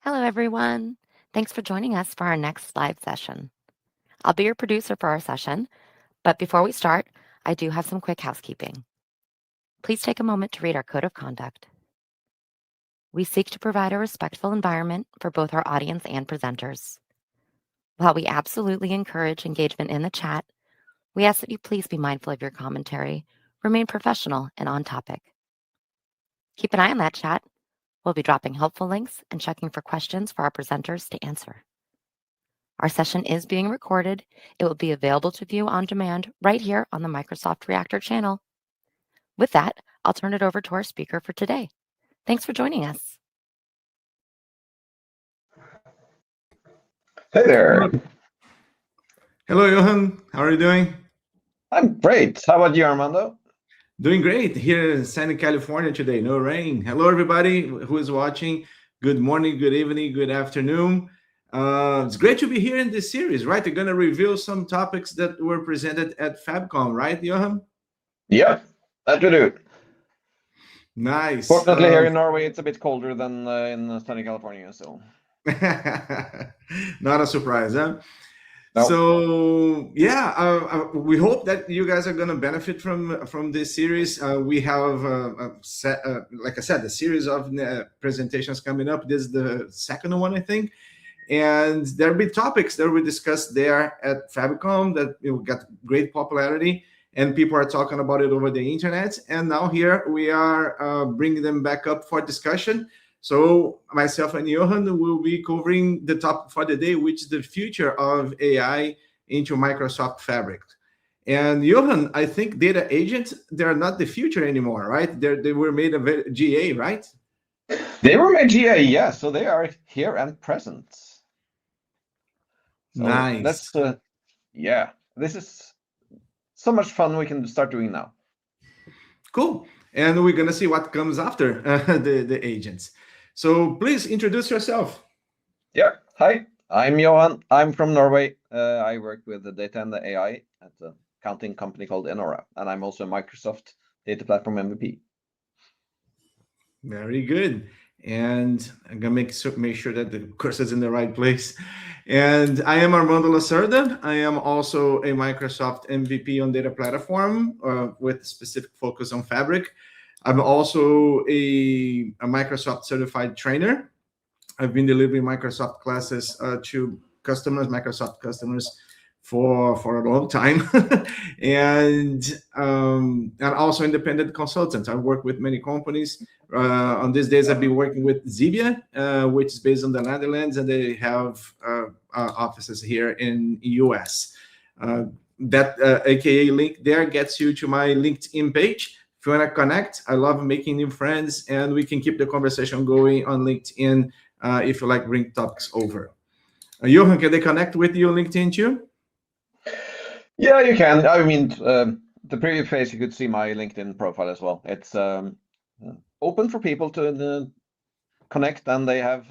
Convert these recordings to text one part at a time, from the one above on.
Hello, everyone. Thanks for joining us for our next live session. I'll be your producer for our session, but before we start, I do have some quick housekeeping. Please take a moment to read our code of conduct. We seek to provide a respectful environment for both our audience and presenters. While we absolutely encourage engagement in the chat, we ask that you please be mindful of your commentary, remain professional and on topic. Keep an eye on that chat. We'll be dropping helpful links and checking for questions for our presenters to answer. Our session is being recorded. It will be available to view on demand right here on the Microsoft Reactor channel. With that, I'll turn it over to our speaker for today. Thanks for joining us. Hey there. Hello, Johan. How are you doing? I'm great. How about you, Armando? Doing great here in sunny California today. No rain. Hello, everybody who is watching. Good morning, good evening, good afternoon. It's great to be here in this series, right? We're going to reveal some topics that were presented at FabCon, right, Johan? Yeah, that we do. Nice. Fortunately, here in Norway, it's a bit colder than in sunny California, so. Not a surprise, huh? No. So yeah, we hope that you guys are going to benefit from this series. We have, like I said, a series of presentations coming up. This is the second one, I think. And there'll be topics that we discussed there at FabCon that got great popularity, and people are talking about it over the internet. And now here we are bringing them back up for discussion. So myself and Johan will be covering the topic for the day, which is the future of AI into Microsoft Fabric. And Johan, I think data agents, they're not the future anymore, right? They were made of GA, right? They were made GA, yeah. So they are here and present. So nice. Yeah, this is so much fun we can start doing now. Cool. And we're going to see what comes after the agents. So please introduce yourself. Yeah. Hi, I'm Johan. I'm from Norway. I work with the data and the AI at a accounting company called Enora, and I'm also a Microsoft Data Platform MVP. Very good. And I'm gonna make sure that the cursor is in the right place. And I am Armando Lacerda. I am also a Microsoft MVP on data platform with specific focus on Fabric. I'm also a Microsoft certified trainer. I've been delivering Microsoft classes to customers, Microsoft customers, for a long time, and also independent consultant. I work with many companies. On these days, I've been working with Zebia, which is based on the Netherlands, and they have offices here in the US. That AKA link there gets you to my LinkedIn page. If you want to connect, I love making new friends, and we can keep the conversation going on LinkedIn if you like bring topics over. Johan, can they connect with you on LinkedIn too? Yeah, you can. I mean, the previous page, you could see my LinkedIn profile as well. It's open for people to connect, and they have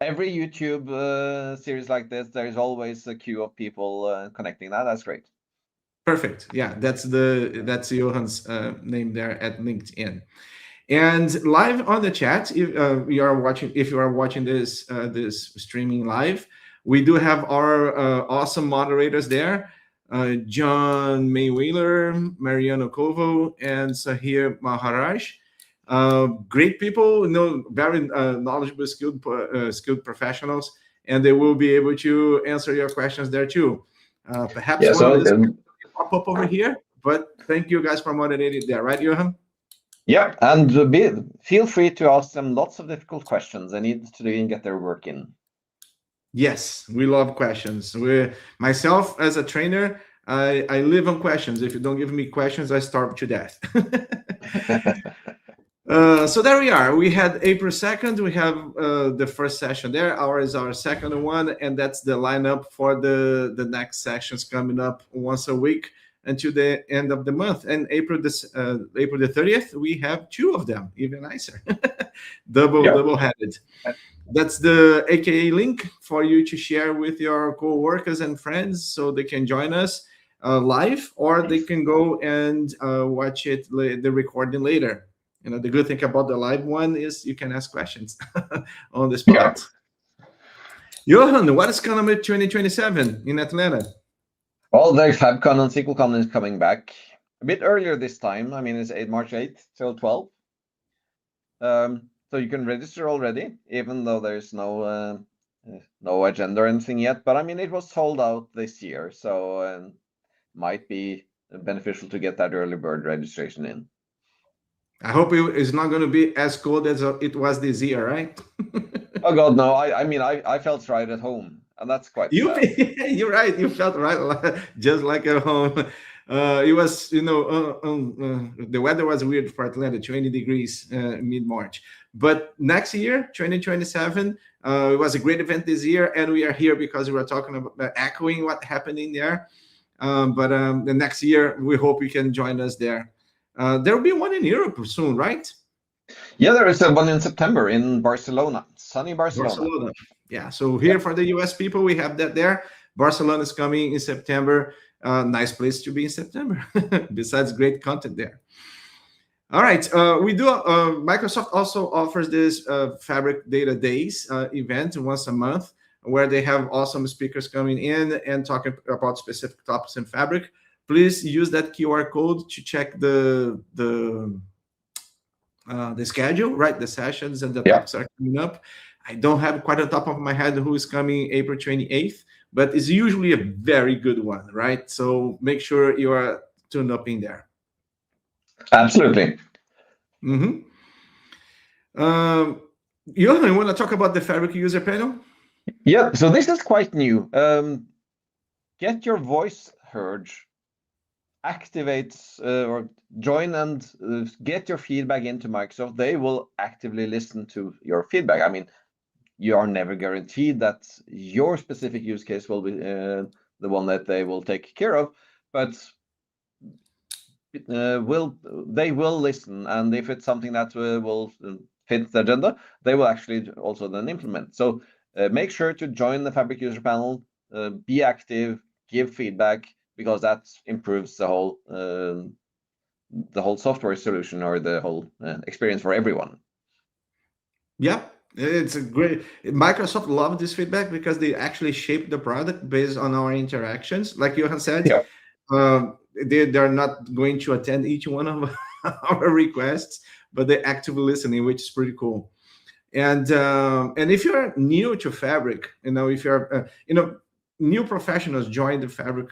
every YouTube series like this. There is always a queue of people connecting. That's great. Perfect. Yeah, that's Johan's name there at LinkedIn. And live on the chat, if you are watching this streaming live, we do have our awesome moderators there. John Maywheeler, Mariano Covo, and Sahir Maharaj. Great people, very knowledgeable, skilled professionals, and they will be able to answer your questions there too. Perhaps one of these pop up over here, but thank you guys for moderating there, right, Johan? Yeah, and feel free to ask them lots of difficult questions. They need to get their work in. Yes, we love questions. Myself as a trainer, I live on questions. If you don't give me questions, I starve to death. So there we are. We had April 2nd. We have the first session there. Ours is our second one, and that's the lineup for the next sessions coming up once a week until the end of the month. And April the 30th, we have two of them, even nicer. Double-headed. That's the AKA link for you to share with your co-workers and friends so they can join us live, or they can go and watch the recording later. The good thing about the live one is you can ask questions on the spot. Johan, what is coming with 2027 in Atlanta? Well, the FabCon and SQLCon is coming back a bit earlier this time. I mean, it's March 8th till 12th. So you can register already, even though there's no agenda or anything yet. But I mean, it was sold out this year, so might be beneficial to get that early bird registration in. I hope it's not going to be as cold as it was this year, right? Oh God, no! I mean, I felt right at home, and that's quite. You're right. You felt right, just like at home. It was, the weather was weird for Atlanta, 20 degrees mid-March. But next year, 2027, it was a great event this year, and we are here because we were talking about echoing what happened in there. But the next year, we hope you can join us there. There will be one in Europe soon, right? Yeah, there is one in September in Barcelona, sunny Barcelona. Yeah, so here for the US people, we have that there. Barcelona is coming in September. Nice place to be in September, besides great content there. All right, we do. Microsoft also offers this Fabric Data Days event once a month, where they have awesome speakers coming in and talking about specific topics in Fabric. Please use that QR code to check the schedule, right? The sessions and the topics are coming up. I don't have quite on top of my head who is coming April 28th, but it's usually a very good one, right? So make sure you are tuned up in there. Absolutely. Johan, you want to talk about the Fabric user panel? Yeah, so this is quite new. Get your voice heard, activate or join and get your feedback into Microsoft. They will actively listen to your feedback. I mean, you are never guaranteed that your specific use case will be the one that they will take care of, but they will listen, and if it's something that will fit the agenda, they will actually also then implement. So make sure to join the Fabric user panel, be active, give feedback, because that improves the whole software solution or the whole experience for everyone. Yeah. It's a great. Microsoft loves this feedback because they actually shape the product based on our interactions. Like Johan said, they're not going to attend each one of our requests, but they're actively listening, which is pretty cool. And if you're new to Fabric, if you're new professionals join the Fabric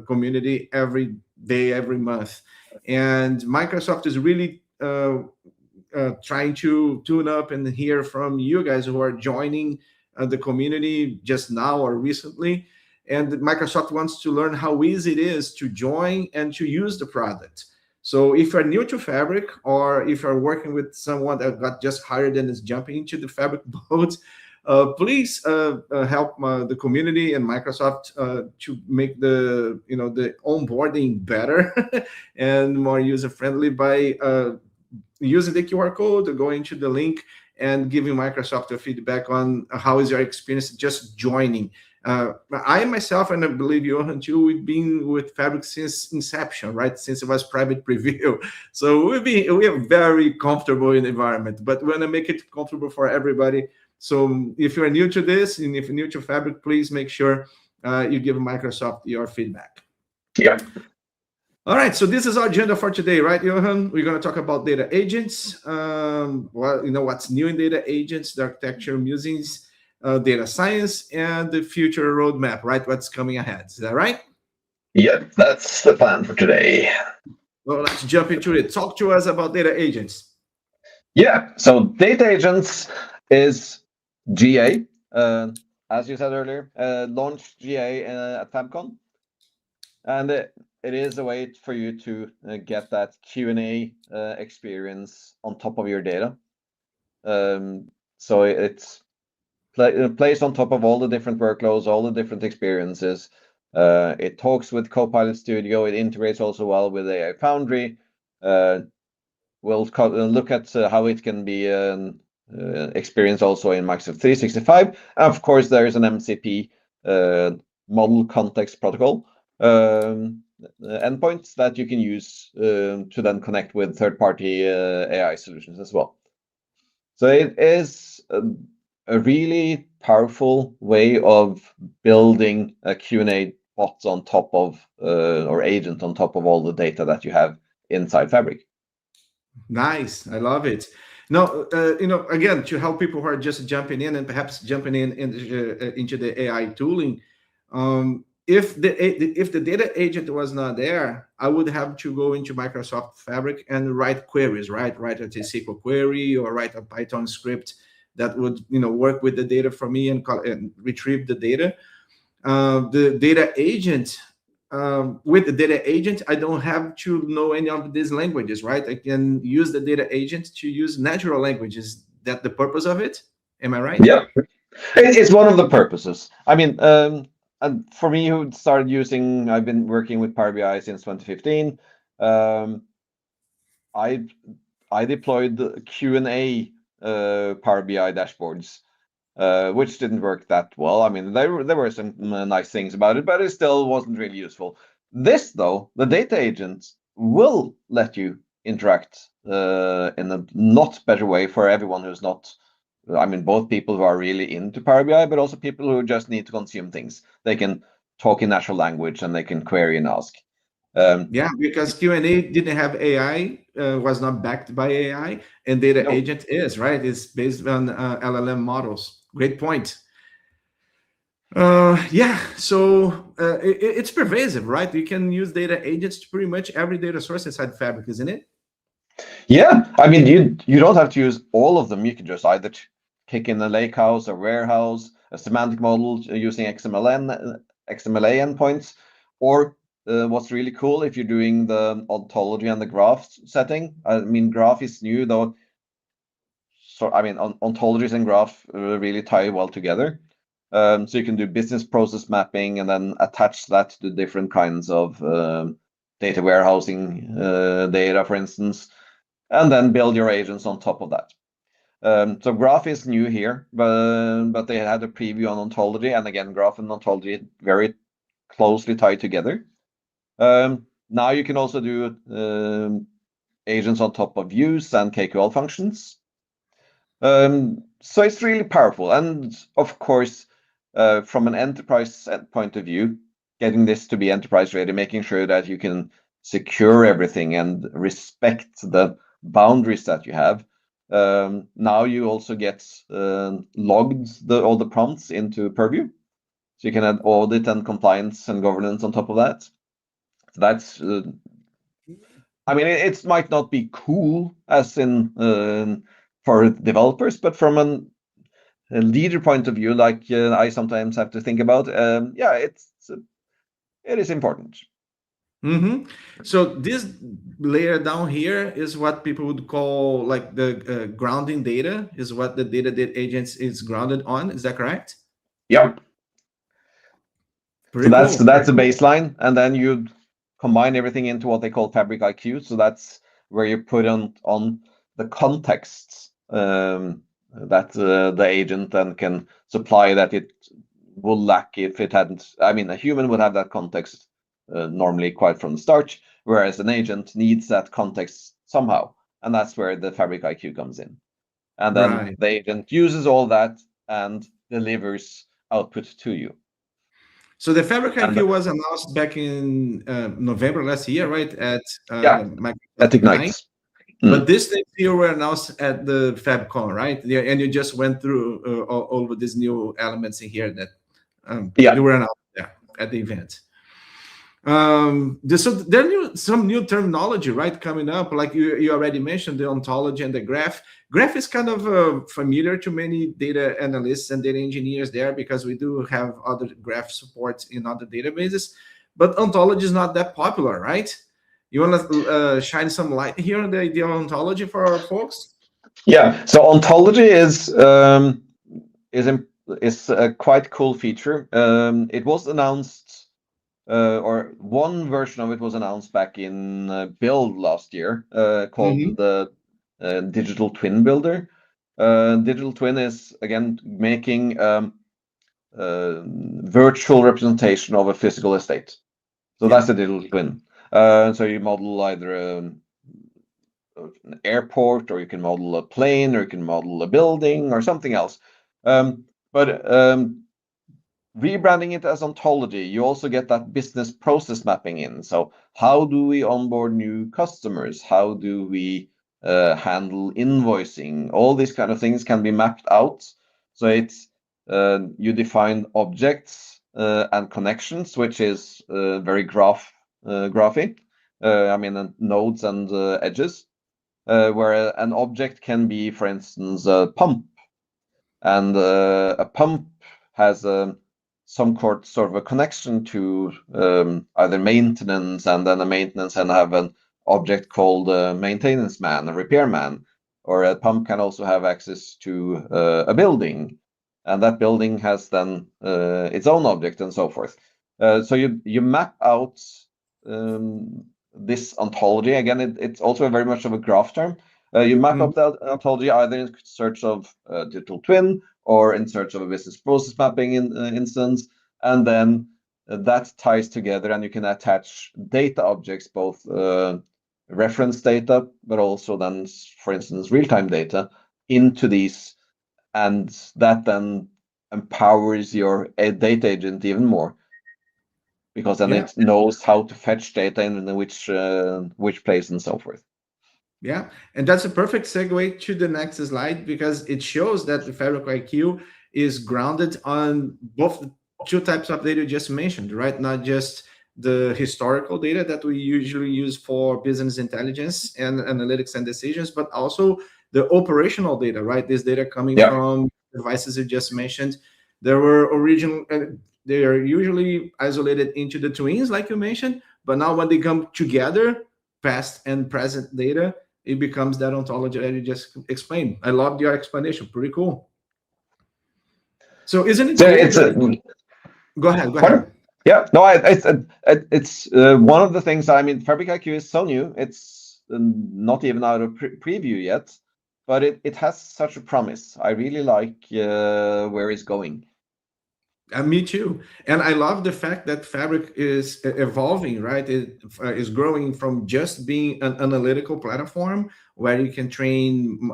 community every day, every month, and Microsoft is really trying to tune up and hear from you guys who are joining the community just now or recently. And Microsoft wants to learn how easy it is to join and to use the product. So if you're new to Fabric, or if you're working with someone that got just hired and is jumping into the Fabric boat, please help the community and Microsoft to make the onboarding better and more user-friendly by using the QR code, or going to the link and giving Microsoft a feedback on how is your experience just joining. I myself, and I believe Johan too, we've been with Fabric since inception, right? Since it was private preview. So we are very comfortable in the environment, but we want to make it comfortable for everybody. So if you're new to this, and if you're new to Fabric, please make sure you give Microsoft your feedback. Yeah. All right, so this is our agenda for today, right, Johan? We're going to talk about data agents. What's new in data agents, the architecture musings, data science, and the future roadmap, right? What's coming ahead. Is that right? Yeah, that's the plan for today. Well, let's jump into it. Talk to us about data agents. Yeah, so data agents is GA. As you said earlier, launched GA at FabCon. And it is a way for you to get that Q&A experience on top of your data. So it's placed on top of all the different workloads, all the different experiences. It talks with Copilot Studio. It integrates also well with AI Foundry. We'll look at how it can be experienced also in Microsoft 365. And of course, there is an MCP model context protocol. endpoints that you can use to then connect with third-party AI solutions as well. So it is a really powerful way of building a Q&A bot on top of, or agent on top of all the data that you have inside Fabric. Nice, I love it. Now, again, to help people who are just jumping in and perhaps jumping into the AI tooling, if the data agent was not there, I would have to go into Microsoft Fabric and write queries, right? Write a SQL query or write a Python script that would, work with the data for me and retrieve the data. The data agent, with the data agent, I don't have to know any of these languages, right? I can use the data agent to use natural languages. Is that the purpose of it? Am I right? Yeah, it's one of the purposes. I mean, and for me, who started using, I've been working with Power BI since 2015. I deployed the Q&A Power BI dashboards, which didn't work that well. I mean, there were some nice things about it, but it still wasn't really useful. This, though, the data agent will let you interact in a lot better way for everyone who's not. I mean, both people who are really into Power BI, but also people who just need to consume things. They can talk in natural language and they can query and ask. Yeah, because Q&A didn't have AI, was not backed by AI, and data No. agent is, right? It's based on LLM models. Great point. Yeah, so it's pervasive, right? You can use data agents to pretty much every data source inside Fabric, isn't it? Yeah, I mean, you don't have to use all of them. You can just either kick in a lakehouse, a warehouse, a semantic model using XMLA endpoints, or what's really cool if you're doing the ontology and the graph setting. I mean, graph is new though. So I mean, ontologies and graph really tie well together. So you can do business process mapping and then attach that to different kinds of data warehousing data, for instance, and then build your agents on top of that. So graph is new here, but they had a preview on ontology, and again, graph and ontology very closely tied together. Now you can also do agents on top of views and KQL functions. So it's really powerful, and of course, from an enterprise point of view, getting this to be enterprise ready, making sure that you can secure everything and respect the boundaries that you have. Now you also get logged all the prompts into Purview, so you can add audit and compliance and governance on top of that. So that's, I mean, it might not be cool as in for developers, but from a leader point of view, like I sometimes have to think about, yeah, it is important. So this layer down here is what people would call like the grounding data, is what the data agents is grounded on. Is that correct? Yep. Pretty So cool. that's the baseline, and then you combine everything into what they call Fabric IQ. So that's where you put on the contexts that the agent then can supply that it will lack if it hadn't. I mean, a human would have that context normally quite from the start, whereas an agent needs that context somehow, and that's where the Fabric IQ comes in. And then the agent uses all that and delivers output to you. So the Fabric IQ was announced back in November last year, right? At at Ignite. But these things here were announced at the FabCon, right? Yeah, and you just went through all of these new elements in here that they were announced there at the event. So there's some new terminology, right, coming up. Like you already mentioned, the ontology and the graph. Graph is kind of familiar to many data analysts and data engineers there, because we do have other graph supports in other databases. But ontology is not that popular, right? You want to shine some light here on the idea of ontology for our folks? Yeah. So ontology is a quite cool feature. It was announced. Or one version of it was announced back in Build last year, called the Digital Twin Builder. Digital Twin is, again, making virtual representation of a physical estate. So that's a digital twin. So you model either an airport, or you can model a plane, or you can model a building, or something else. But rebranding it as ontology, you also get that business process mapping in. So how do we onboard new customers? How do we handle invoicing? All these kind of things can be mapped out. So it's you define objects and connections, which is very graphy. I mean, nodes and edges, where an object can be, for instance, a pump, and a pump has some sort of a connection to either maintenance, and then a maintenance and have an object called a maintenance man, a repairman, or a pump can also have access to a building, and that building has then its own object, and so forth. So you map out this ontology. Again, it's also very much of a graph term. You map up the ontology either in search of a digital twin, or in search of a business process mapping instance, and then that ties together, and you can attach data objects, both reference data, but also then, for instance, real-time data into these, and that then empowers your data agent even more, because then it knows how to fetch data in which place and so forth. Yeah, and that's a perfect segue to the next slide, because it shows that the Fabric IQ is grounded on both the two types of data you just mentioned, right? Not just the historical data that we usually use for business intelligence and analytics and decisions, but also the operational data, right? This data coming from devices you just mentioned. They are usually isolated into the twins, like you mentioned, but now when they come together, past and present data, it becomes that ontology that you just explained. I loved your explanation. Pretty cool. So isn't it weird? Go ahead. Yeah, no, it's one of the things. I mean, Fabric IQ is so new; it's not even out of preview yet, but it has such a promise. I really like where it's going. Me too. And I love the fact that Fabric is evolving, right? It is growing from just being an analytical platform where you can train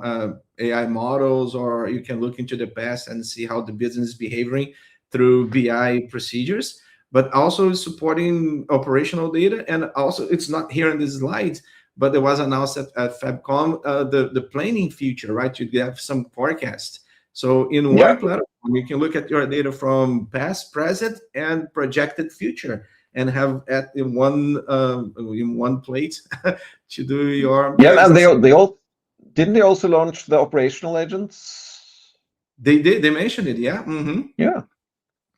AI models, or you can look into the past and see how the business is behaving through BI procedures, but also supporting operational data. And also, it's not here in this slide, but there was announced at FabCon the planning feature, right? You have some forecast. So in one platform, you can look at your data from past, present, and projected future, and have in one plate to do your business. And they all didn't they also launch the operational agents? They did. They mentioned it. Yeah. Yeah.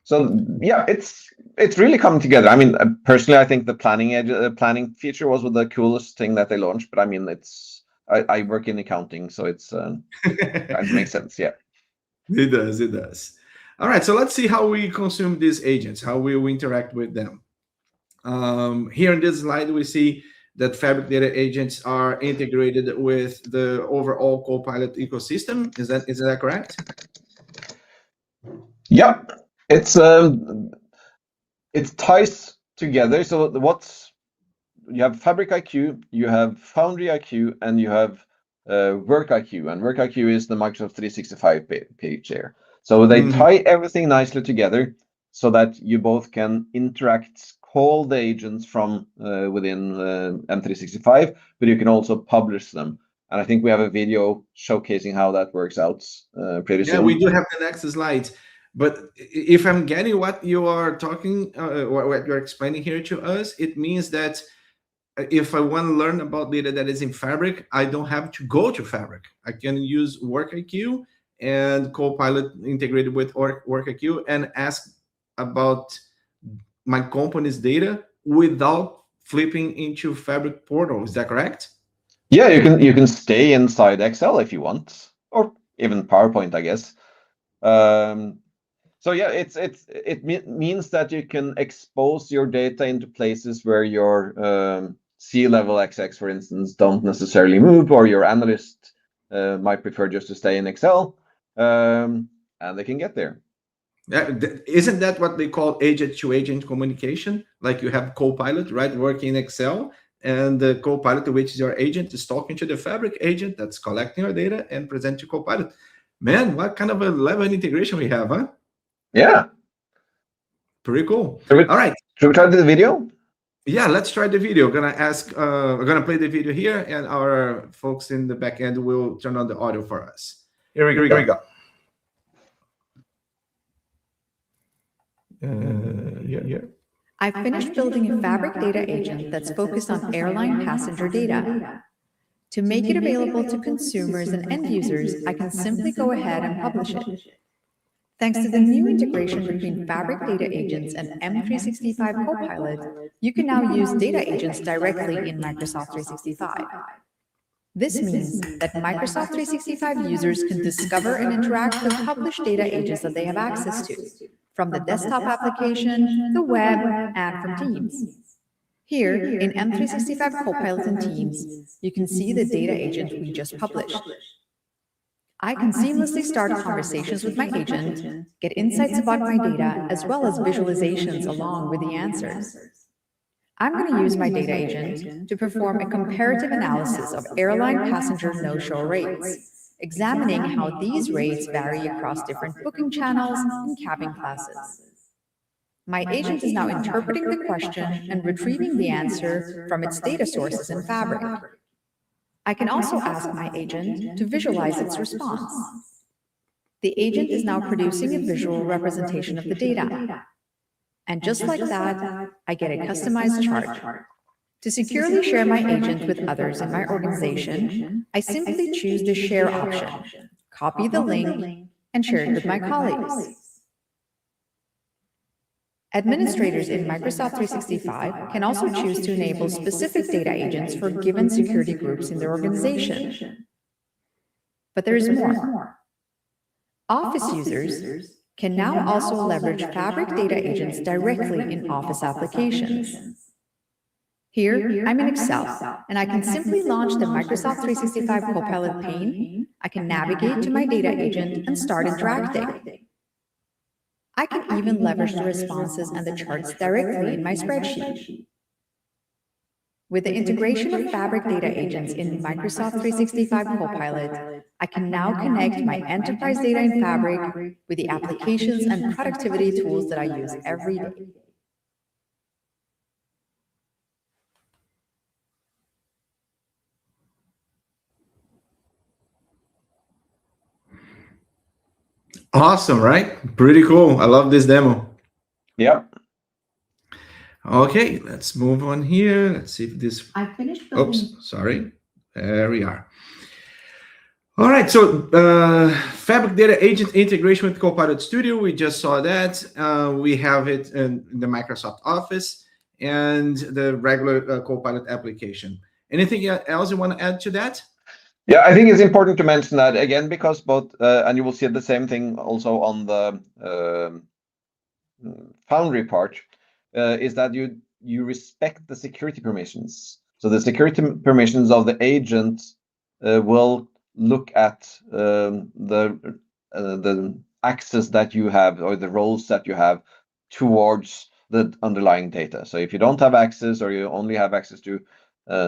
So yeah, it's really coming together. I mean, personally, I think the planning feature was the coolest thing that they launched. But I mean, I work in accounting, so it's kind of makes sense. Yeah. It does. All right, so let's see how we consume these agents, how we interact with them. Here in this slide, we see that Fabric data agents are integrated with the overall Copilot ecosystem. Is that correct? Yeah, it ties together. So you have Fabric IQ, you have Foundry IQ, and you have Work IQ, and Work IQ is the Microsoft 365 page here. So they tie everything nicely together so that you both can call the agents from within M365, but you can also publish them. And I think we have a video showcasing how that works out pretty soon. Yeah, we do have the next slide. But if I'm getting what you are talking, what you're explaining here to us, it means that if I want to learn about data that is in Fabric, I don't have to go to Fabric. I can use WorkIQ and Copilot integrated with WorkIQ and ask about my company's data without flipping into Fabric portal. Is that correct? Yeah, you can stay inside Excel if you want, or even PowerPoint, I guess. So yeah, it means that you can expose your data into places where your C-level execs, for instance, don't necessarily move, or your analyst might prefer just to stay in Excel, and they can get there. Isn't that what they call agent-to-agent communication? Like you have Copilot, right, working in Excel, and the Copilot, which is your agent, is talking to the Fabric agent that's collecting your data and present to Copilot. Man, what kind of a level of integration we have, huh? Yeah. Pretty cool. All right. Should we try the video? Yeah, let's try the video. We're gonna play the video here, and our folks in the back end will turn on the audio for us. Here we go. Yeah. I've finished building a Fabric data agent that's focused on airline passenger data. To make it available to consumers and end users, I can simply go ahead and publish it. Thanks to the new integration between Fabric data agents and M365 Copilot, you can now use data agents directly in Microsoft 365. This means that Microsoft 365 users can discover and interact with published data agents that they have access to, from the desktop application, the web, and from Teams. Here, in M365 Copilot and Teams, you can see the data agent we just published. I can seamlessly start conversations with my agent, get insights about my data, as well as visualizations along with the answers. I'm going to use my data agent to perform a comparative analysis of airline passenger no-show rates, examining how these rates vary across different booking channels and cabin classes. My agent is now interpreting the question and retrieving the answer from its data sources in Fabric. I can also ask my agent to visualize its response. The agent is now producing a visual representation of the data. And just like that, I get a customized chart. To securely share my agent with others in my organization, I simply choose the Share option, copy the link, and share it with my colleagues. Administrators in Microsoft 365 can also choose to enable specific data agents for given security groups in their organization. But there is more. Office users can now also leverage Fabric data agents directly in Office applications. Here, I'm in Excel, and I can simply launch the Microsoft 365 Copilot pane. I can navigate to my data agent and start interacting. I can even leverage the responses and the charts directly in my spreadsheet. With the integration of Fabric data agents in Microsoft 365 Copilot, I can now connect my enterprise data in Fabric with the applications and productivity tools that I use every day. Awesome, right? Pretty cool. I love this demo. Yeah. Okay, let's move on here. Let's see if this... I finished building... Oops, sorry. There we are. All right, so Fabric Data Agent integration with Copilot Studio, we just saw that. We have it in the Microsoft Office and the regular Copilot application. Anything else you want to add to that? Yeah, I think it's important to mention that again, because both, and you will see the same thing also on the Foundry part, is that you respect the security permissions. So the security permissions of the agent will look at the access that you have, or the roles that you have towards the underlying data. So if you don't have access, or you only have access to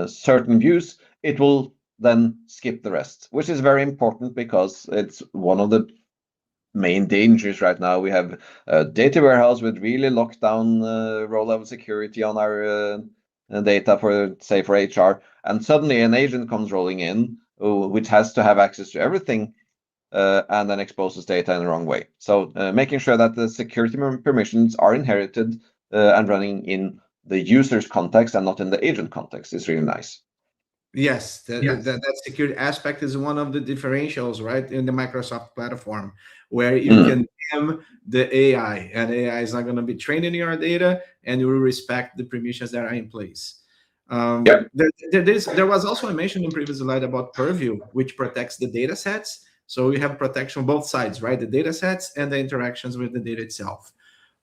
certain views, it will then skip the rest, which is very important because it's one of the main dangers right now. We have a data warehouse with really locked down row level security on our data for, say, for HR, and suddenly an agent comes rolling in which has to have access to everything and then exposes data in the wrong way. So making sure that the security permissions are inherited and running in the user's context and not in the agent context is really nice. Yes, that security aspect is one of the differentials, right, in the Microsoft platform, where you can dim the AI, and AI is not going to be trained in your data, and you will respect the permissions that are in place. There was also a mention in previous slide about Purview, which protects the data sets. So we have protection on both sides, right? The data sets and the interactions with the data itself.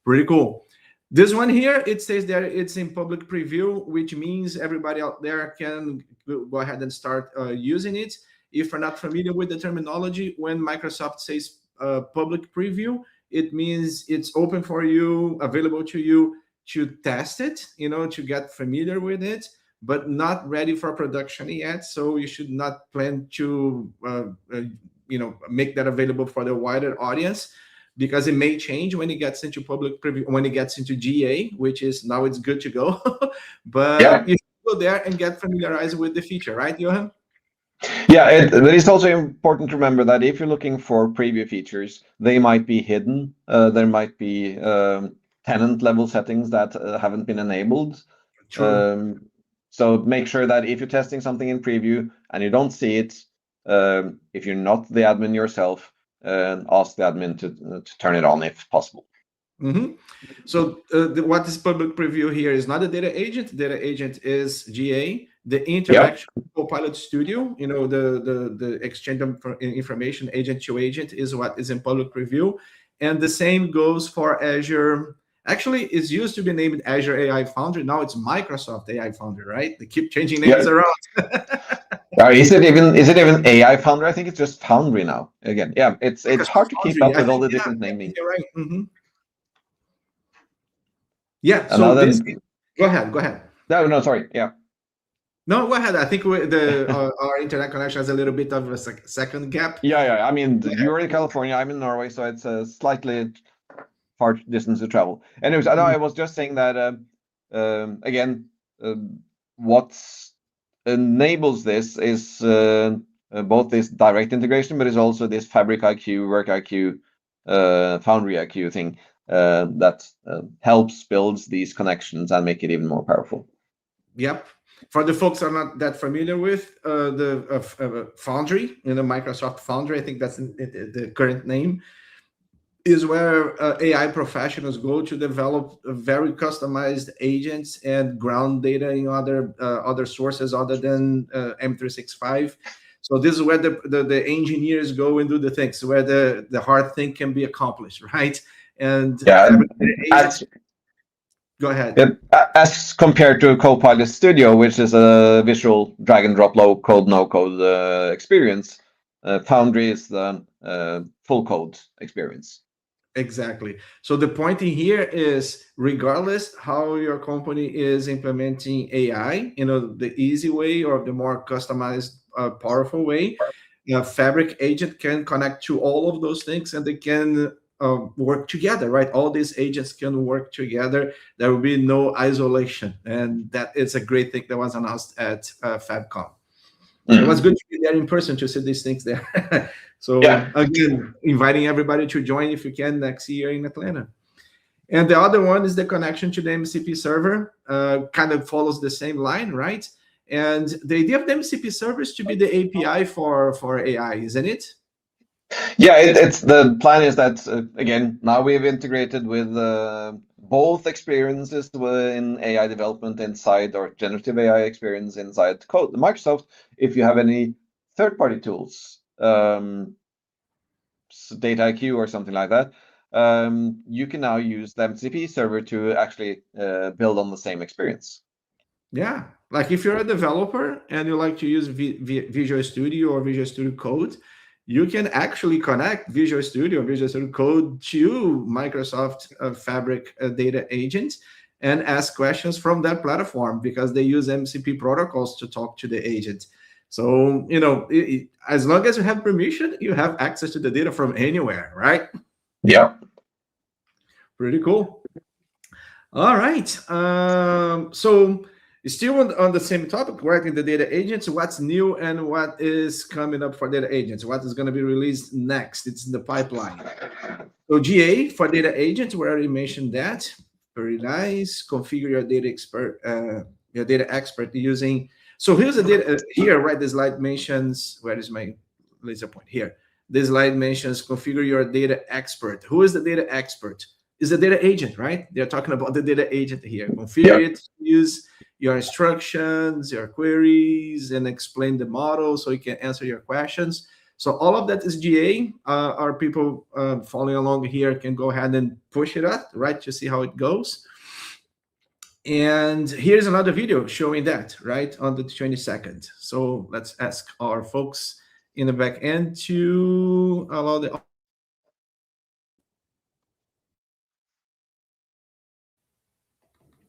Pretty cool. This one here, it says that it's in public preview, which means everybody out there can go ahead and start using it. If you're not familiar with the terminology, when Microsoft says public preview, it means it's open for you, available to you to test it, to get familiar with it, but not ready for production yet. So you should not plan to, make that available for the wider audience, because it may change when it gets into public preview, when it gets into GA, which is now it's good to go. But you should go there and get familiarized with the feature, right, Johan? Yeah, but it's also important to remember that if you're looking for preview features, they might be hidden. There might be tenant level settings that haven't been enabled. True. So make sure that if you're testing something in preview and you don't see it, if you're not the admin yourself, ask the admin to turn it on if possible. Mm-hmm. So what is public preview here is not a data agent. Data agent is GA. The interaction Copilot Studio, the exchange of information agent to agent is what is in public preview. And the same goes for Azure. Actually, it's used to be named Azure AI Foundry. Now it's Microsoft AI Foundry, right? They keep changing names around. Is it even AI Foundry? I think it's just Foundry now. Again, yeah, it's hard to keep up with all the different naming. You're right. Mm-hmm. Yeah. So go ahead. No, sorry. Yeah. No, go ahead. I think our internet connection has a little bit of a second gap. Yeah. I mean, you're in California, I'm in Norway, so it's a slightly far distance to travel. Anyways, I know I was just saying that again, what enables this is both this direct integration, but it's also this Fabric IQ, Work IQ, Foundry IQ thing that helps build these connections and make it even more powerful. Yep. For the folks who are not that familiar with the Foundry, Microsoft Foundry, I think that's the current name, is where AI professionals go to develop very customized agents and ground data in other sources other than M365. So this is where the engineers go and do the things, where the hard thing can be accomplished, right? And go ahead. As compared to Copilot Studio, which is a visual drag and drop, low code, no code experience, Foundry is the full code experience. Exactly. So the point in here is, regardless how your company is implementing AI, the easy way or the more customized, powerful way, Fabric agent can connect to all of those things, and they can work together, right? All these agents can work together. There will be no isolation, and that is a great thing that was announced at FabCon. It was good to be there in person to see these things there. So again, inviting everybody to join if you can next year in Atlanta. And the other one is the connection to the MCP server. Kind of follows the same line, right? And the idea of the MCP server is to be the API for AI, isn't it? Yeah, it's the plan is that again, now we've integrated with both experiences in AI development inside, or generative AI experience inside code. Microsoft, if you have any third-party tools, Data IQ or something like that, you can now use the MCP server to actually build on the same experience. Yeah, like if you're a developer and you like to use Visual Studio or Visual Studio Code, you can actually connect Visual Studio or Visual Studio Code to Microsoft Fabric data agents and ask questions from that platform, because they use MCP protocols to talk to the agent. So, as long as you have permission, you have access to the data from anywhere, right? Yeah. Pretty cool. All right. So still on the same topic, right? In the data agents, what's new and what is coming up for data agents? What is going to be released next? It's in the pipeline. So GA for data agents, we already mentioned that. Very nice. Configure your data expert using. So here's the data here, right? The slide mentions, where is my laser point here? This slide mentions configure your data expert. Who is the data expert? Is the data agent, right? They're talking about the data agent here. Configure it, use your instructions, your queries, and explain the model so it can answer your questions. So all of that is GA. Our people following along here can go ahead and push it up, right, to see how it goes. And here's another video showing that, right, on the 22nd. So let's ask our folks in the back end to allow the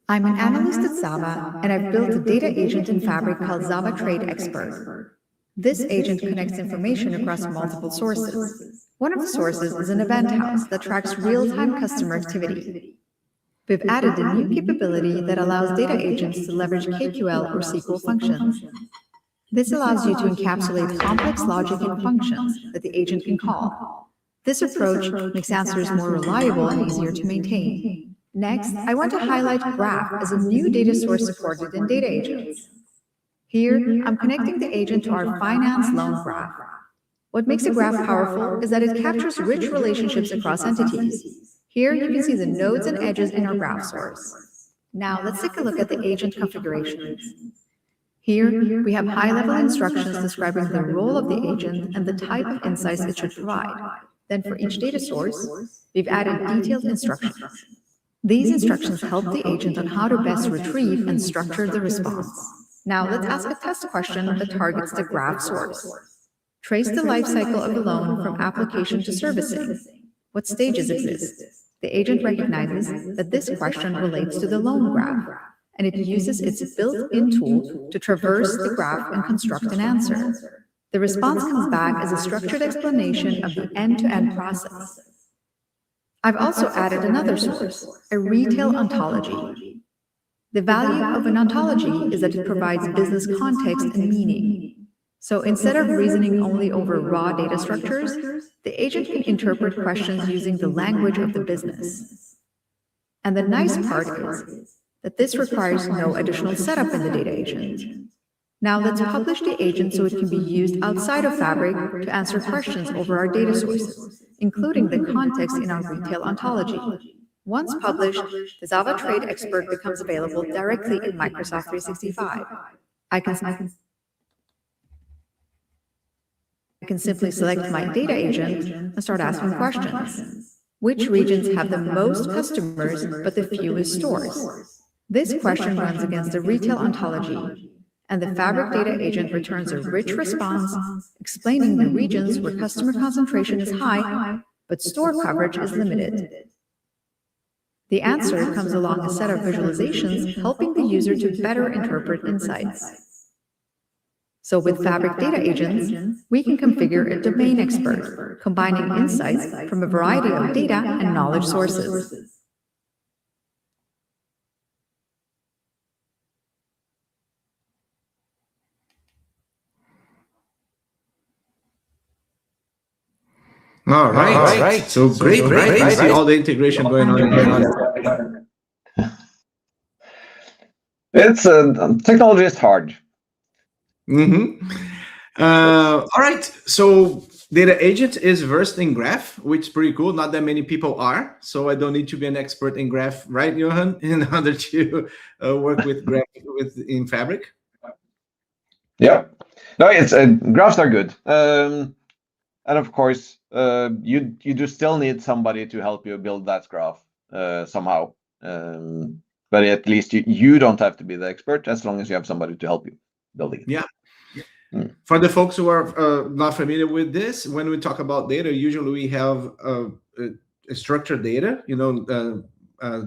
I'm an analyst at Zava, and I've built a data agent in Fabric called Zava Trade Expert. This agent connects information across multiple sources. One of the sources is an event house that tracks real-time customer activity. We've added a new capability that allows data agents to leverage KQL or SQL functions. This allows you to encapsulate complex logic in functions that the agent can call. This approach makes answers more reliable and easier to maintain. Next, I want to highlight Graph as a new data source supported in data agents. Here, I'm connecting the agent to our finance loan graph. What makes a graph powerful is that it captures rich relationships across entities. Here, you can see the nodes and edges in our graph source. Now, let's take a look at the agent configurations. Here, we have high-level instructions describing the role of the agent and the type of insights it should provide. Then for each data source, we've added detailed instructions. These instructions help the agent on how to best retrieve and structure the response. Now let's ask a test question that targets the graph source. Trace the life cycle of a loan from application to servicing. What stages exist? The agent recognizes that this question relates to the loan graph, and it uses its built-in tool to traverse the graph and construct an answer. The response comes back as a structured explanation of the end-to-end process. I've also added another source, a retail ontology. The value of an ontology is that it provides business context and meaning. So instead of reasoning only over raw data structures, the agent can interpret questions using the language of the business. And the nice part is that this requires no additional setup in the data agent. Now let's publish the agent so it can be used outside of Fabric to answer questions over our data sources, including the context in our retail ontology. Once published, the Zava Trade Expert becomes available directly in Microsoft 365. I can simply select my data agent and start asking questions. Which regions have the most customers but the fewest stores? This question runs against the retail ontology, and the Fabric data agent returns a rich response explaining the regions where customer concentration is high, but store coverage is limited. The answer comes along a set of visualizations helping the user to better interpret insights. So with Fabric data agents, we can configure a domain expert, combining insights from a variety of data and knowledge sources. All right. So great. See all the integration going on. It's technology is hard. All right. So data agent is versed in graph, which is pretty cool. Not that many people are, so I don't need to be an expert in graph, right, Johan, in order to work with graph in Fabric. Yeah. No, it's graphs are good. And of course, you do still need somebody to help you build that graph somehow. But at least you don't have to be the expert as long as you have somebody to help you building it. Yeah. For the folks who are not familiar with this, when we talk about data, usually we have a structured data,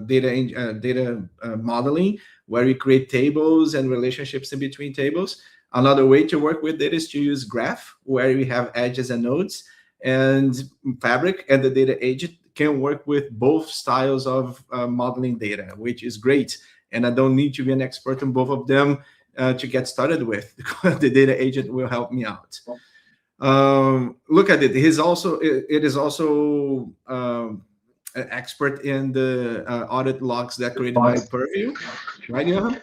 data modeling, where we create tables and relationships in between tables. Another way to work with data is to use graph, where we have edges and nodes, and Fabric and the data agent can work with both styles of modeling data, which is great. And I don't need to be an expert in both of them to get started with. The data agent will help me out. Look at it. It is also an expert in the audit logs that created by Purview, right, Johan?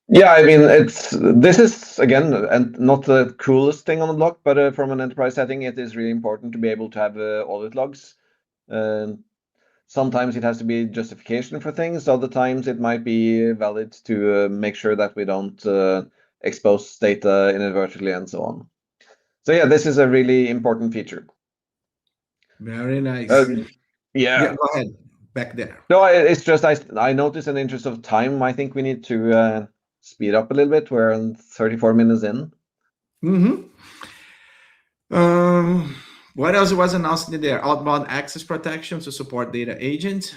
Yeah, I mean, this is again, and not the coolest thing on the block, but from an enterprise setting, it is really important to be able to have audit logs. Sometimes it has to be justification for things. Other times it might be valid to make sure that we don't expose data inadvertently and so on. So yeah, this is a really important feature. Very nice. Yeah, go ahead. Back there. No, it's just I noticed in the interest of time, I think we need to speed up a little bit. We're on 34 minutes in. What else was announced in there? Outbound access protection to support data agent,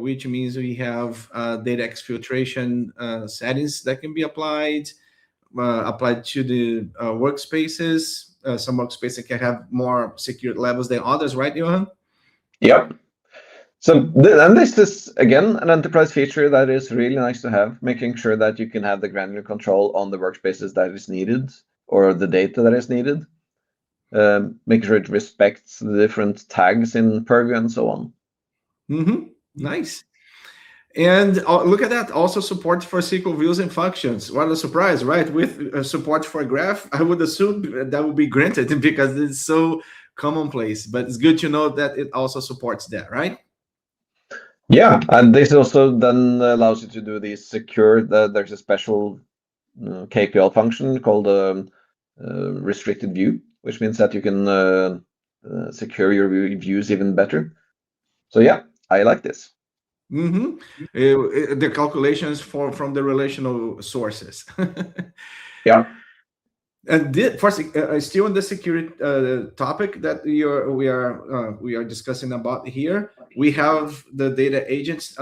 which means we have data exfiltration settings that can be applied to the workspaces. Some workspaces can have more secure levels than others, right, Johan? Yep. So, and this is, again, an enterprise feature that is really nice to have, making sure that you can have the granular control on the workspaces that is needed, or the data that is needed. Making sure it respects the different tags in Purview and so on. Nice. And look at that, also support for SQL views and functions. What a surprise, right? With support for graph, I would assume that would be granted because it's so commonplace, but it's good to know that it also supports that, right? Yeah, and this also then allows you to do these secure, there's a special KPL function called restricted view, which means that you can secure your views even better. So yeah, I like this. The calculations from the relational sources. Yeah. And still on the security topic that we are discussing about here, we have the data agents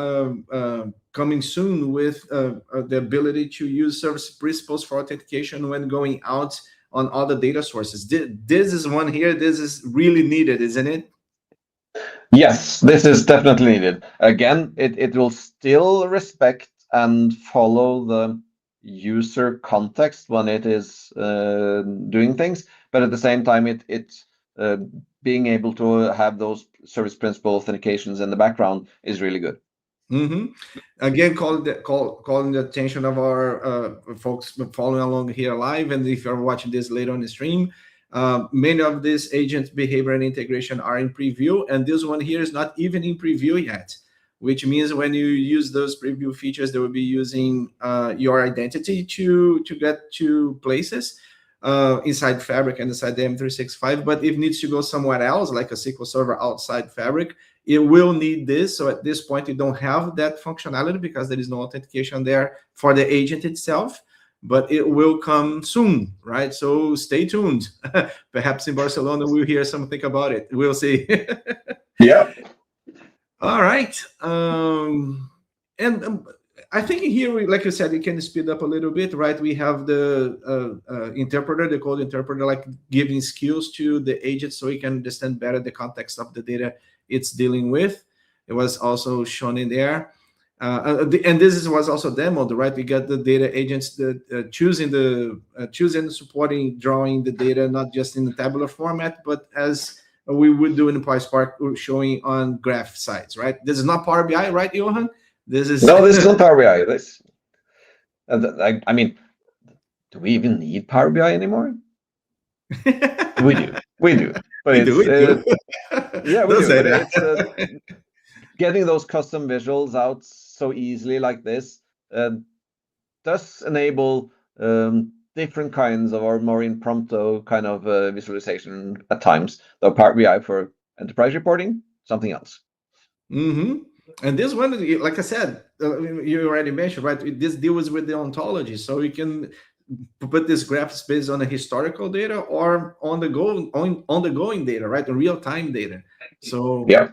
coming soon with the ability to use service principals for authentication when going out on other data sources. This is one here. This is really needed, isn't it? Yes, this is definitely needed. Again, it will still respect and follow the user context when it is doing things, but at the same time, it's being able to have those service principal authentications in the background is really good. Again, calling the attention of our folks following along here live, and if you're watching this later on the stream, many of these agent behavior and integration are in preview, and this one here is not even in preview yet, which means when you use those preview features, they will be using your identity to get to places inside Fabric and inside the M365. But if it needs to go somewhere else, like a SQL Server outside Fabric, it will need this. So at this point, you don't have that functionality because there is no authentication there for the agent itself. But it will come soon, right? So stay tuned. Perhaps in Barcelona, we'll hear something about it. We'll see. Yeah. All right. I think here, like you said, it can speed up a little bit, right? We have the interpreter, the code interpreter, like giving skills to the agent so he can understand better the context of the data it's dealing with. It was also shown in there. And this was also demoed, right? We got the data agents choosing and supporting drawing the data, not just in the tabular format, but as we would do in the PySpark, showing on graph sites, right? This is not Power BI, right, Johan? This is not Power BI. This, I mean, do we even need Power BI anymore? We do. But we do. Yeah, we do. But it's getting those custom visuals out so easily like this does enable different kinds of or more impromptu kind of visualization at times. Though Power BI for enterprise reporting, something else. And this one, like I said, you already mentioned, right? This deals with the ontology, so you can put this graphs based on the historical data or on the going data, right? The real time data. So yeah,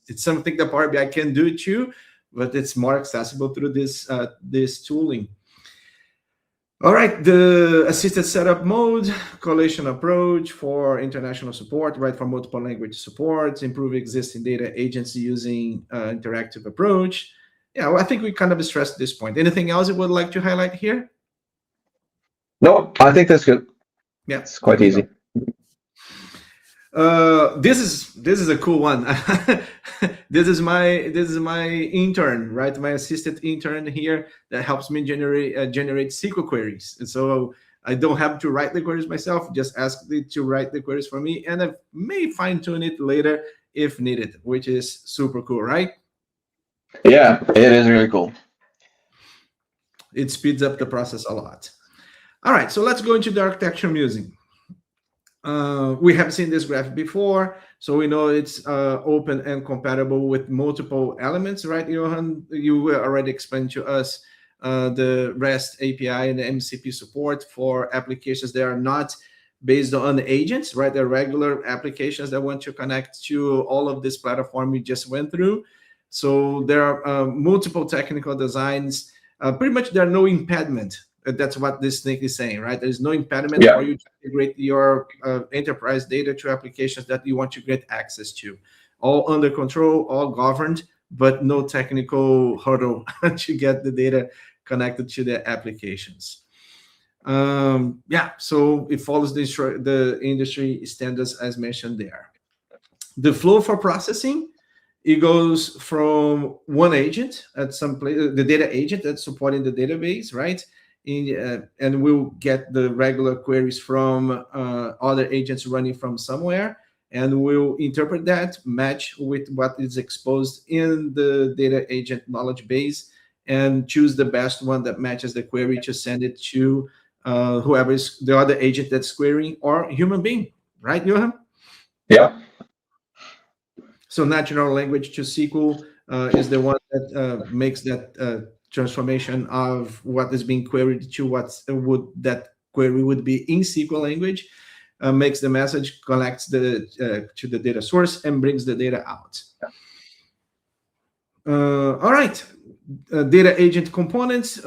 it's something that Power BI can do too, but it's more accessible through this tooling. All right, the assisted setup mode, collation approach for international support, right, for multiple language support, improve existing data agents using interactive approach. Yeah, well, I think we kind of stressed this point. Anything else you would like to highlight here? No, I think that's good. Yeah, it's quite easy. This is a cool one. This is my intern, right? My assistant intern here that helps me generate SQL queries. And so I don't have to write the queries myself. Just ask it to write the queries for me, and I may fine tune it later if needed, which is super cool, right? Yeah, it is really cool. It speeds up the process a lot. All right, so let's go into the architecture musing. We have seen this graph before, so we know it's open and compatible with multiple elements, right, Johan? You already explained to us the REST API and the MCP support for applications that are not based on the agents, right? The regular applications that want to connect to all of this platform we just went through. So there are multiple technical designs. Pretty much there are no impediment. That's what this thing is saying, right? There's no impediment for you to integrate your enterprise data to applications that you want to get access to. All under control, all governed, but no technical hurdle to get the data connected to the applications. So it follows the industry standards as mentioned there. The flow for processing, it goes from one agent at some place, the data agent that's supporting the database, right? And we'll get the regular queries from other agents running from somewhere, and we'll interpret that, match with what is exposed in the data agent knowledge base, and choose the best one that matches the query to send it to whoever is the other agent that's querying, or human being, right, Johan? Yeah. So natural language to SQL is the one that makes that transformation of what is being queried to what that query would be in SQL language, makes the message, collects to the data source, and brings the data out. All right. Data agent components,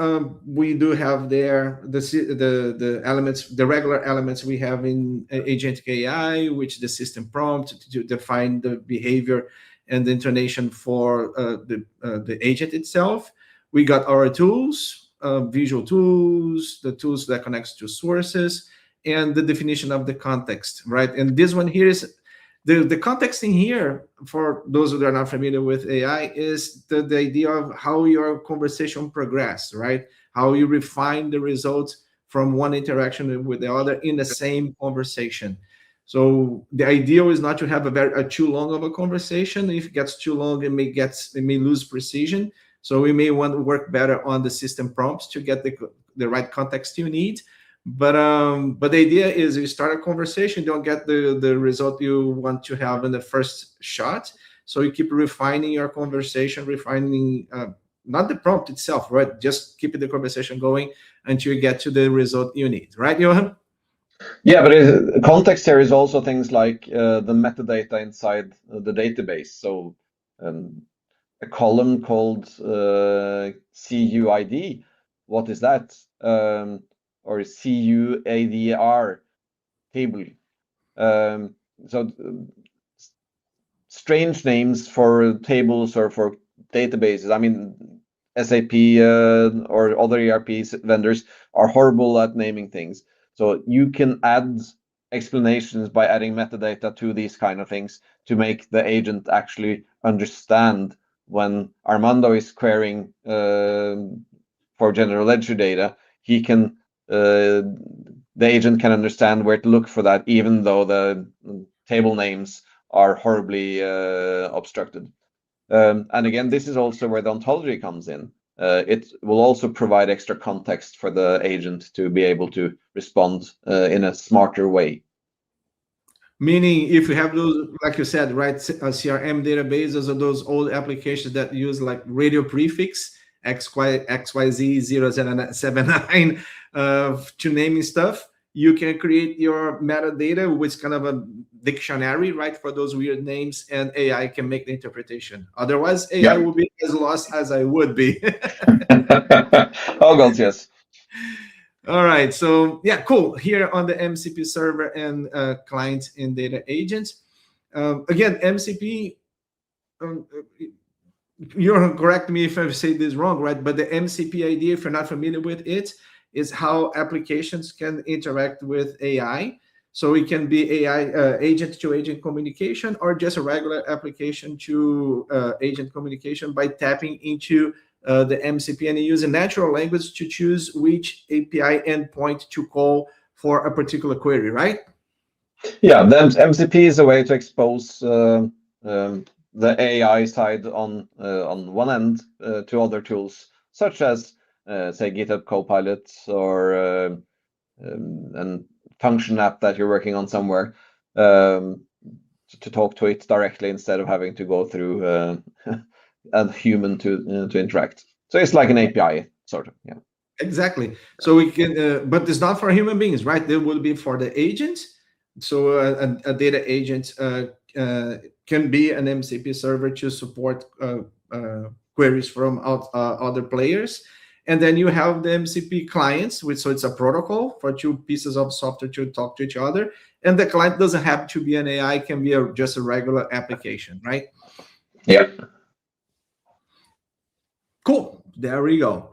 we do have there the elements, the regular elements we have in agentic AI, which the system prompt to define the behavior and the intonation for the agent itself. We got our tools, visual tools, the tools that connects to sources, and the definition of the context, right? And this one here is the context in here, for those who are not familiar with AI, is the idea of how your conversation progressed, right? How you refine the results from one interaction with the other in the same conversation. So the ideal is not to have a too long of a conversation. If it gets too long, it may lose precision. So we may want to work better on the system prompts to get the right context you need. But the idea is you start a conversation, you don't get the result you want to have in the first shot. So you keep refining your conversation, refining not the prompt itself, right? Just keep the conversation going until you get to the result you need, right, Johan? Yeah, but context here is also things like the metadata inside the database. So a column called CUID, what is that? Or CUADR table. So strange names for tables or for databases. I mean, SAP or other ERP vendors are horrible at naming things. So you can add explanations by adding metadata to these kind of things to make the agent actually understand when Armando is querying for general ledger data, he can the agent can understand where to look for that, even though the table names are horribly obstructed. And again, this is also where the ontology comes in. It will also provide extra context for the agent to be able to respond in a smarter way. Meaning, if you have those, like you said, right, CRM databases or those old applications that use like radio prefix, XYZ 079 to naming stuff, you can create your metadata with kind of a dictionary, right, for those weird names, and AI can make the interpretation. Otherwise, AI will be as lost as I would be. Oh, God, yes. All right, so yeah, cool. Here on the MCP server and client and data agent. Again, MCP, you'll correct me if I say this wrong, right? But the MCP idea, if you're not familiar with it, is how applications can interact with AI. So it can be AI agent-to-agent communication, or just a regular application to agent communication by tapping into the MCP and using natural language to choose which API endpoint to call for a particular query, right? Yeah, then MCP is a way to expose the AI side on one end to other tools, such as say GitHub Copilot or a function app that you're working on somewhere, to talk to it directly instead of having to go through a human to interact. So it's like an API, sort of. Yeah. Exactly. So we can, but it's not for human beings, right? It will be for the agent. So a data agent can be an MCP server to support queries from other players. And then you have the MCP clients, so it's a protocol for two pieces of software to talk to each other. And the client doesn't have to be an AI, can be just a regular application, right? Yeah. Cool. There we go.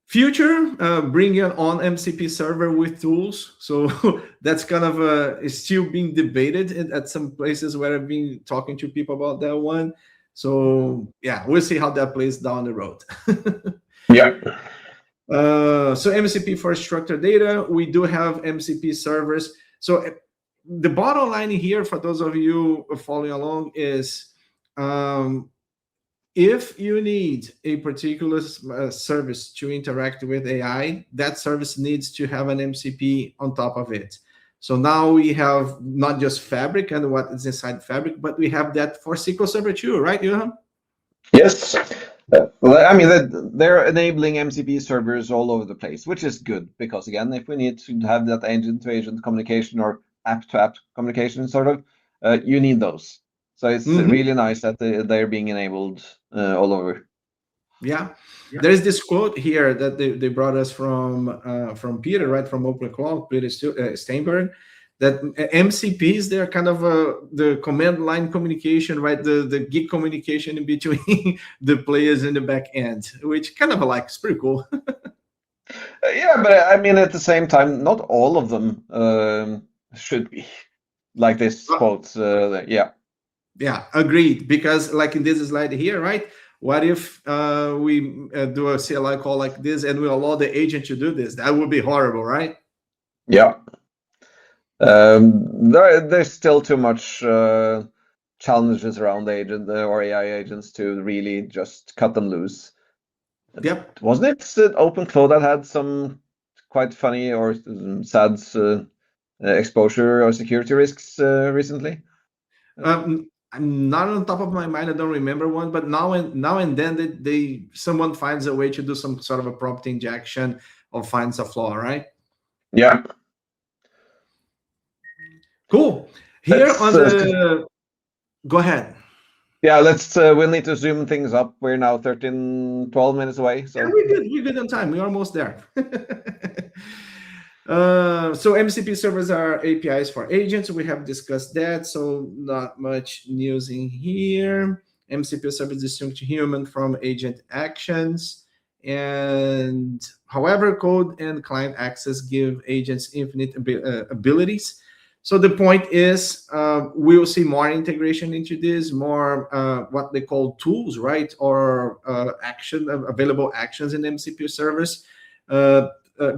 Future, bringing on MCP server with tools. So that's kind of is still being debated at some places where I've been talking to people about that one. So yeah, we'll see how that plays down the road. Yeah. So MCP for structured data, we do have MCP servers. So the bottom line here for those of you following along is if you need a particular service to interact with AI, that service needs to have an MCP on top of it. So now we have not just Fabric and what is inside Fabric, but we have that for SQL Server too, right, Johan? Yes. Well, I mean, they're enabling MCP servers all over the place, which is good because, again, if we need to have that agent-to-agent communication or app-to-app communication, sort of, you need those. So it's really nice that they're being enabled all over. Yeah. There is this quote here that they brought us from Peter, right, from OpenClaw, Peter Steinberg, that MCPs, they're kind of the command line communication, right, the gig communication in between the players in the back end, which kind of it's pretty cool. Yeah, but I mean, at the same time, not all of them should be like this quote. Yeah. Yeah, agreed. Because like in this slide here, right? What if we do a CLI call like this and we allow the agent to do this? That would be horrible, right? Yeah. There's still too much challenges around agent or AI agents to really just cut them loose. Yep. Wasn't it OpenClaw that had some quite funny or sad exposure or security risks recently? I'm not on top of my mind. I don't remember one, but now and then someone finds a way to do some sort of a prompt injection or finds a flaw, right? Yeah. Cool. Here on the go ahead. Yeah, we'll need to zoom things up. We're now 12 minutes away. So yeah, we're good on time. We're almost there. So MCP servers are APIs for agents. We have discussed that, so not much news in here. MCP servers distinguish human from agent actions. And however, code and client access give agents infinite abilities. So the point is, we'll see more integration into this, more what they call tools, right? Or available actions in MCP servers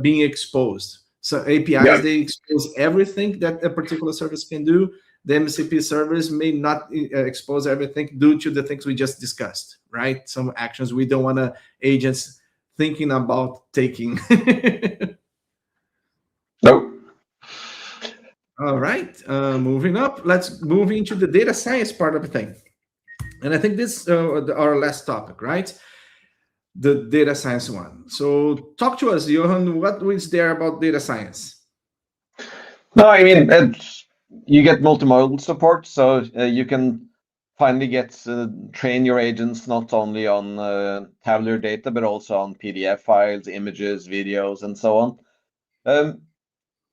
being exposed. So APIs, they expose everything that a particular service can do. The MCP servers may not expose everything due to the things we just discussed, right? Some actions we don't want agents thinking about taking. Nope. All right, moving up. Let's move into the data science part of the thing. And I think this our last topic, right? The data science one. So talk to us, Johan, what is there about data science? No, I mean, you get multimodal support, so you can finally train your agents not only on tabular data, but also on PDF files, images, videos, and so on.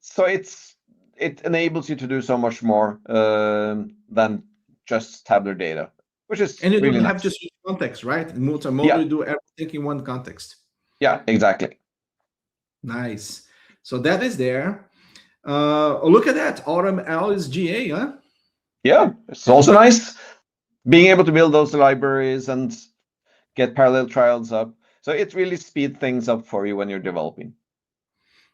So it enables you to do so much more than just tabular data, which is and you really don't nice. have to switch context, right? In multimodal, you do everything in one context. Yeah, exactly. Nice. So that is there. Look at that. AutoML is GA, huh? Yeah, it's also nice being able to build those libraries and get parallel trials up. So it really speeds things up for you when you're developing.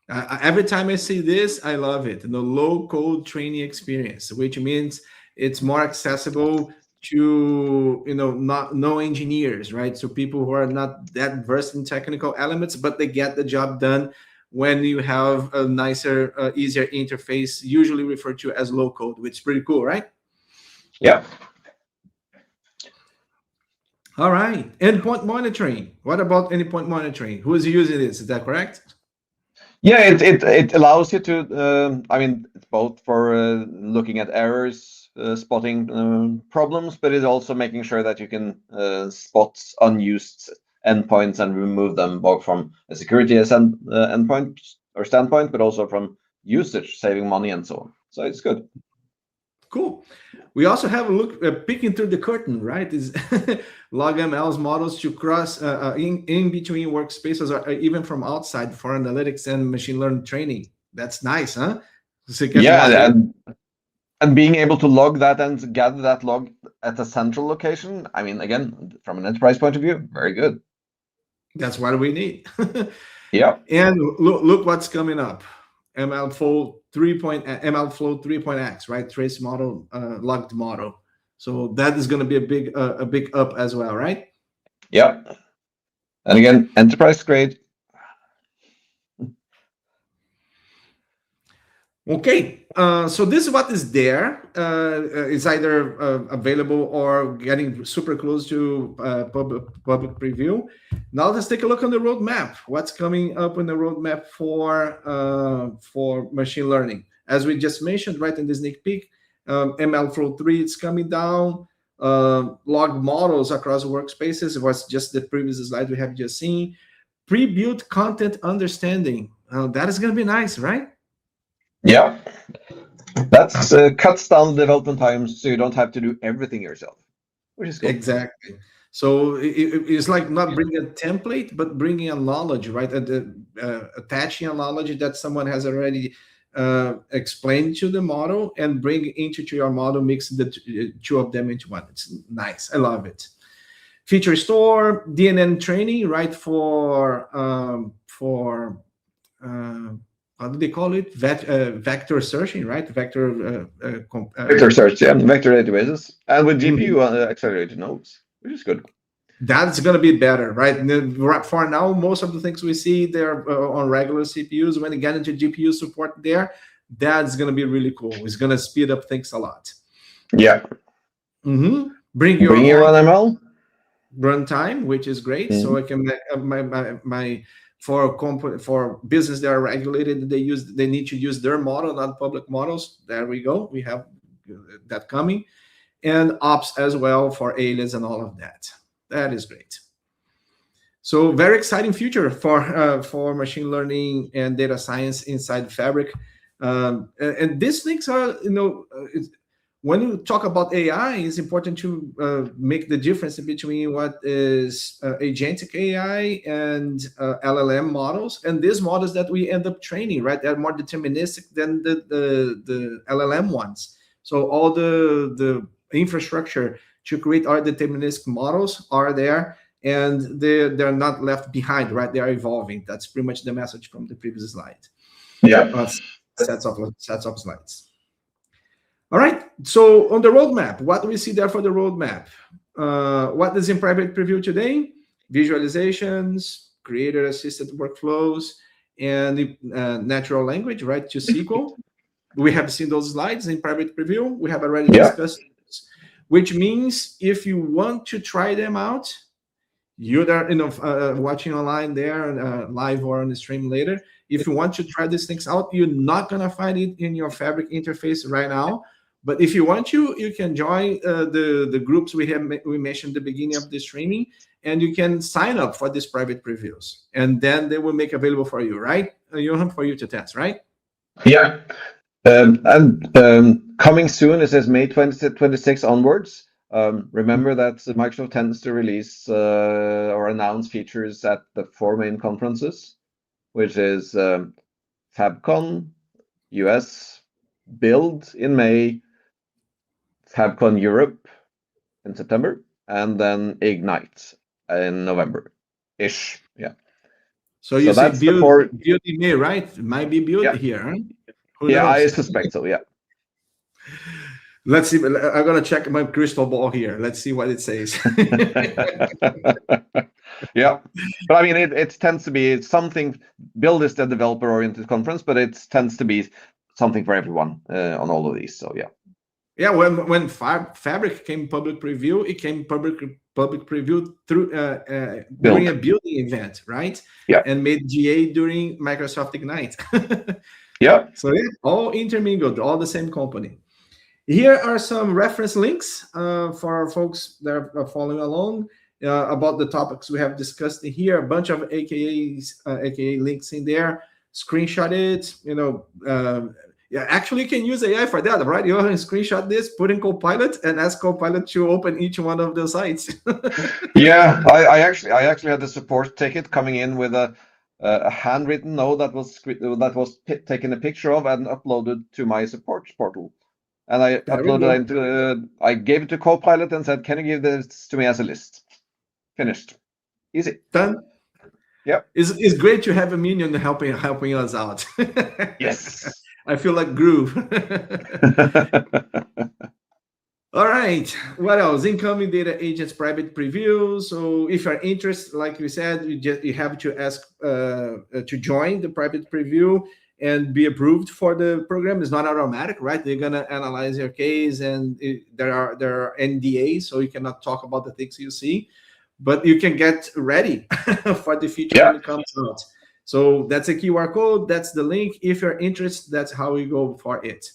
Every time I see this, I love it. The low-code training experience, which means it's more accessible to no engineers, right? So people who are not that versed in technical elements, but they get the job done when you have a nicer, easier interface, usually referred to as low-code, which is pretty cool, right? Yeah. All right. Endpoint monitoring. What about endpoint monitoring? Who is using this? Is that correct? Yeah, it allows you to. I mean, it's both for looking at errors, spotting problems, but it's also making sure that you can spot unused endpoints and remove them, both from a security endpoint or standpoint, but also from usage, saving money and so on. So it's good. Cool. We also have a look peeking through the curtain, right? Is LogML's models to cross in between workspaces or even from outside for analytics and machine learning training. That's nice, huh? So you can watch Yeah, it. and being able to log that and gather that log at a central location. I mean, again, from an enterprise point of view, very good. That's what we need. Yeah. And look what's coming up. MLflow 3.x, right? Trace model, logged model. So that is going to be a big up as well, right? Yeah. And again, enterprise grade. Okay, so this is what is there. It's either available or getting super close to public preview. Now let's take a look on the roadmap. What's coming up in the roadmap for machine learning? As we just mentioned, right in the sneak peek, MLflow 3 is coming down. Log models across workspaces. It was just the previous slide we have just seen. Pre-built content understanding. That is going to be nice, right? Yeah, that's cuts down development times, so you don't have to do everything yourself, which is cool. Exactly. So it's like not bringing a template, but bringing a knowledge, right? Attaching a knowledge that someone has already explained to the model and bring into your model, mix the two of them into one. It's nice. I love it. Feature store, DNN training, right? For how do they call it? Vector searching, right? Vector search, yeah, vector databases, and with GPU accelerated nodes, which is good. That's going to be better, right? For now, most of the things we see they're on regular CPUs. When you get into GPU support there, that's going to be really cool. It's going to speed up things a lot. Yeah. Bring your own ML runtime, which is great. So I can for business that are regulated, they need to use their model, not public models. There we go. We have that coming, and ops as well for alias and all of that. That is great. So very exciting future for machine learning and data science inside Fabric. And these things are, when you talk about AI, it's important to make the difference between what is agentic AI and LLM models, and these models that we end up training, right? They're more deterministic than the LLM ones. So all the infrastructure to create our deterministic models are there, and they're not left behind, right? They are evolving. That's pretty much the message from the previous slide. Yeah. Sets of slides. All right, so on the roadmap, what do we see there for the roadmap? What is in private preview today? Visualizations, creator-assisted workflows, and natural language, right, to SQL. We have seen those slides in private preview. We have already discussed this, which means if you want to try them out, you're there, watching online there, live or on the stream later. If you want to try these things out, you're not going to find it in your Fabric interface right now. But if you want to, you can join the groups we mentioned at the beginning of this training, and you can sign up for these private previews, and then they will make available for you, right? Johan, for you to test, right? Yeah. And coming soon, it says May 2026 onwards. Remember that Microsoft tends to release or announce features at the 4 main conferences, which is FabCon US, Build in May, FabCon Europe in September, and then Ignite in November-ish. Yeah. So you say build in May, right? It might be build here, huh? Who knows? I suspect so, yeah. Let's see. I'm going to check my crystal ball here. Let's see what it says. Yeah. But I mean, it tends to be something. Build is the developer-oriented conference, but it tends to be something for everyone on all of these. So, yeah. Yeah, when Fabric came public preview, it came public preview through during a building event, right? Yeah. And made GA during Microsoft Ignite. Yeah. So yeah, all intermingled, all the same company. Here are some reference links for our folks that are following along about the topics we have discussed here. A bunch of AKA links in there. Screenshot it. Yeah, actually, you can use AI for that, right? You can screenshot this, put in Copilot, and ask Copilot to open each one of the sites. Yeah, I actually had the support ticket coming in with a handwritten note that was taken a picture of and uploaded to my support portal. And I uploaded it into, I gave it to Copilot and said, "Can you give this to me as a list?" Finished. Easy. Done. Yep. It's great to have a minion helping us out. Yes. I feel like Groove. All right. What else? Incoming data agents private preview. So if you're interested, like we said, you have to ask to join the private preview and be approved for the program. It's not automatic, right? They're gonna analyze your case, and there are NDAs, so you cannot talk about the things you see, but you can get ready for the future when it comes out. So that's a QR code. That's the link. If you're interested, that's how you go for it.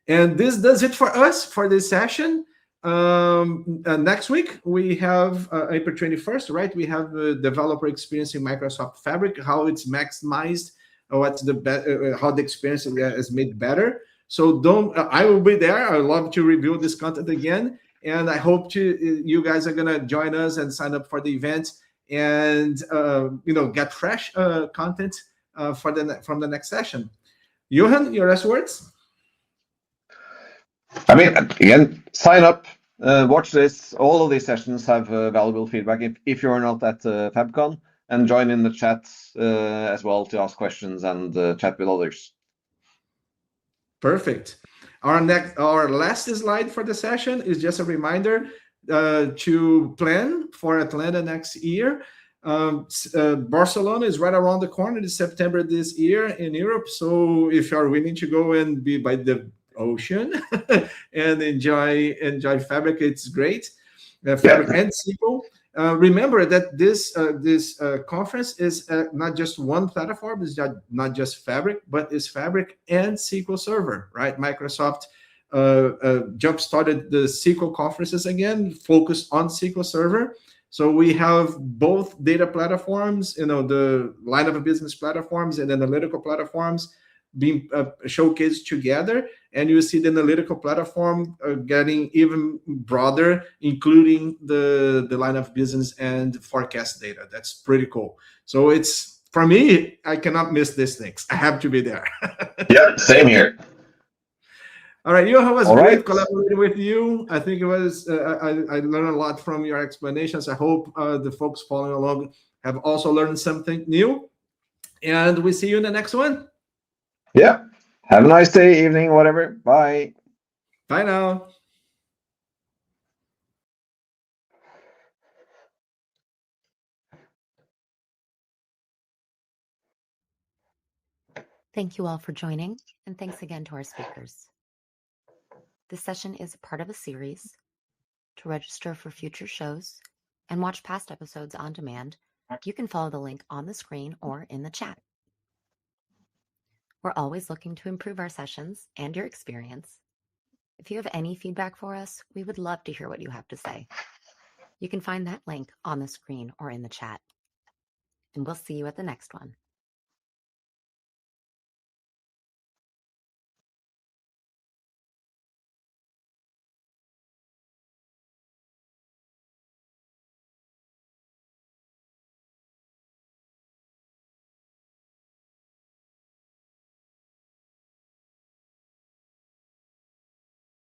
And this does it for us for this session. Next week, we have April 21st, right? We have the developer experience in Microsoft Fabric, how it's maximized, what's the how the experience is made better. So I will be there. I love to review this content again. And I hope you guys are going to join us and sign up for the event and get fresh content from the next session. Johan, your last words? I mean, again, sign up, watch this. All of these sessions have valuable feedback if you're not at FabCon, and join in the chat as well to ask questions and chat with others. Perfect. Our last slide for the session is just a reminder to plan for Atlanta next year. Barcelona is right around the corner. It's September this year in Europe. So if you're willing to go and be by the ocean and enjoy Fabric, it's great. Fabric and SQL. Remember that this conference is not just one platform. It's not just Fabric, but it's Fabric and SQL Server, right? Microsoft jump-started the SQL conferences again, focused on SQL Server. So we have both data platforms, the line of business platforms and analytical platforms being showcased together, and you see the analytical platform getting even broader, including the line of business and forecast data. That's pretty cool. So it's, for me, I cannot miss these things. I have to be there. Yeah, same here. All right, Johan, was great collaborating with you. I think it was, I learned a lot from your explanations. I hope the folks following along have also learned something new. And we see you in the next one. Yeah. Have a nice day, evening, whatever. Bye. Bye now. Thank you all for joining, and thanks again to our speakers. This session is a part of a series. To register for future shows and watch past episodes on demand, you can follow the link on the screen or in the chat. We're always looking to improve our sessions and your experience. If you have any feedback for us, we would love to hear what you have to say. You can find that link on the screen or in the chat. And we'll see you at the next one.